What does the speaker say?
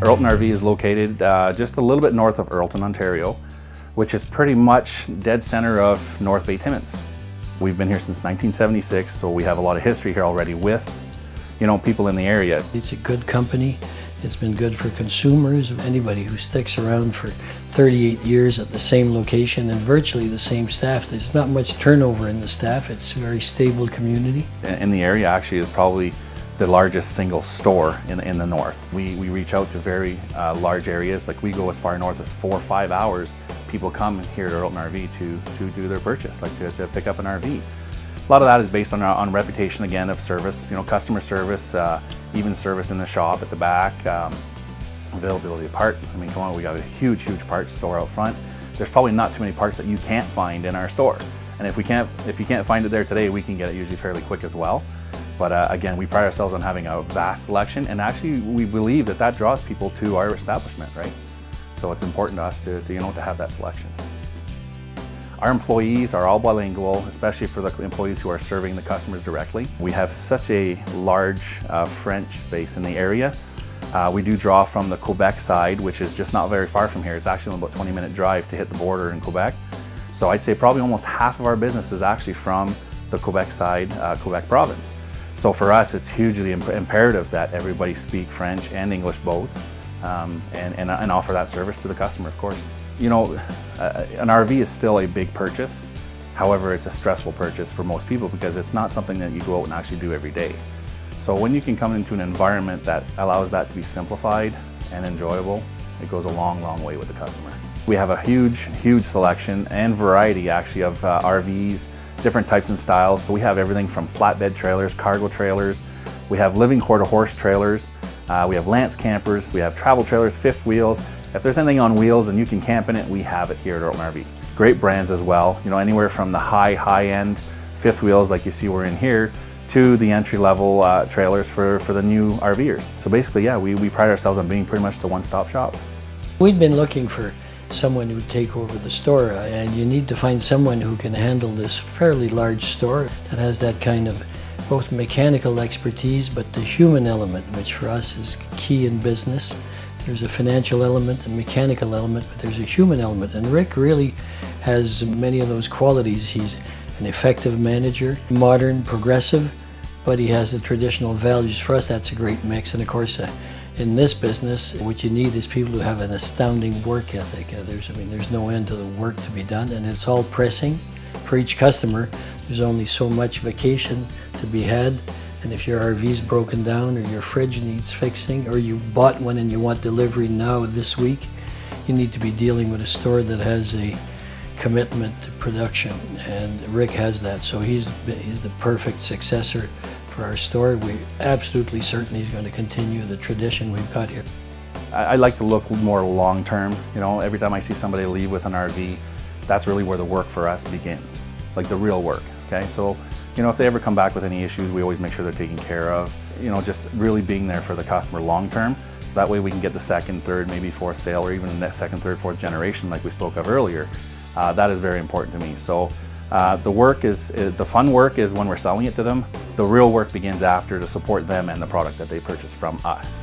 Earlton RV is located just a little bit north of Earlton, Ontario, which is pretty much dead center of North Bay Timmins. We've been here since 1976, so we have a lot of history here already with, people in the area. It's a good company. It's been good for consumers. Anybody who sticks around for 38 years at the same location and virtually the same staff. There's not much turnover in the staff. It's a very stable community. In the area, actually, is probably the largest single store in the north. We reach out to very large areas. Like we go as far north as 4 or 5 hours. People come here at Earlton RV to do their purchase, like to pick up an RV. A lot of that is based on reputation, again, of service, customer service, even service in the shop at the back, availability of parts. I mean, come on, we got a huge parts store out front. There's probably not too many parts that you can't find in our store. And if you can't find it there today, we can get it usually fairly quick as well. But again, we pride ourselves on having a vast selection, and actually we believe that draws people to our establishment, right? So it's important to us to have that selection. Our employees are all bilingual, especially for the employees who are serving the customers directly. We have such a large French base in the area. We do draw from the Quebec side, which is just not very far from here. It's actually about a 20-minute drive to hit the border in Quebec. So I'd say probably almost half of our business is actually from the Quebec side, Quebec province. So for us, it's hugely imperative that everybody speak French and English both, and offer that service to the customer, of course. An RV is still a big purchase. However, it's a stressful purchase for most people because it's not something that you go out and actually do every day. So when you can come into an environment that allows that to be simplified and enjoyable, it goes a long way with the customer. We have a huge selection and variety actually of RVs, different types and styles. So we have everything from flatbed trailers, cargo trailers, we have living quarter horse trailers, we have Lance campers, we have travel trailers, fifth wheels. If there's anything on wheels and you can camp in it, we have it here at Earlton RV. Great brands as well, anywhere from the high-end fifth wheels like you see we're in here, to the entry-level trailers for the new RVers. So basically, yeah, we pride ourselves on being pretty much the one-stop shop. We've been looking for someone who would take over the store, and you need to find someone who can handle this fairly large store that has that kind of both mechanical expertise but the human element, which for us is key in business. There's a financial element and mechanical element, but there's a human element, and Rick really has many of those qualities. He's an effective manager, modern, progressive, but he has the traditional values. For us, that's a great mix. And of course, in this business, what you need is people who have an astounding work ethic. There's no end to the work to be done, and it's all pressing. For each customer, there's only so much vacation to be had, and if your RV's broken down or your fridge needs fixing, or you bought one and you want delivery now this week, you need to be dealing with a store that has a commitment to production, and Rick has that. So he's the perfect successor for our store. We're absolutely certain he's going to continue the tradition we've got here. I like to look more long-term. Every time I see somebody leave with an RV, that's really where the work for us begins, like the real work, okay? So, if they ever come back with any issues, we always make sure they're taken care of. Just really being there for the customer long-term, so that way we can get the second, third, maybe fourth sale, or even the second, third, fourth generation like we spoke of earlier. That is very important to me. So the fun work is when we're selling it to them. The real work begins after to support them and the product that they purchase from us.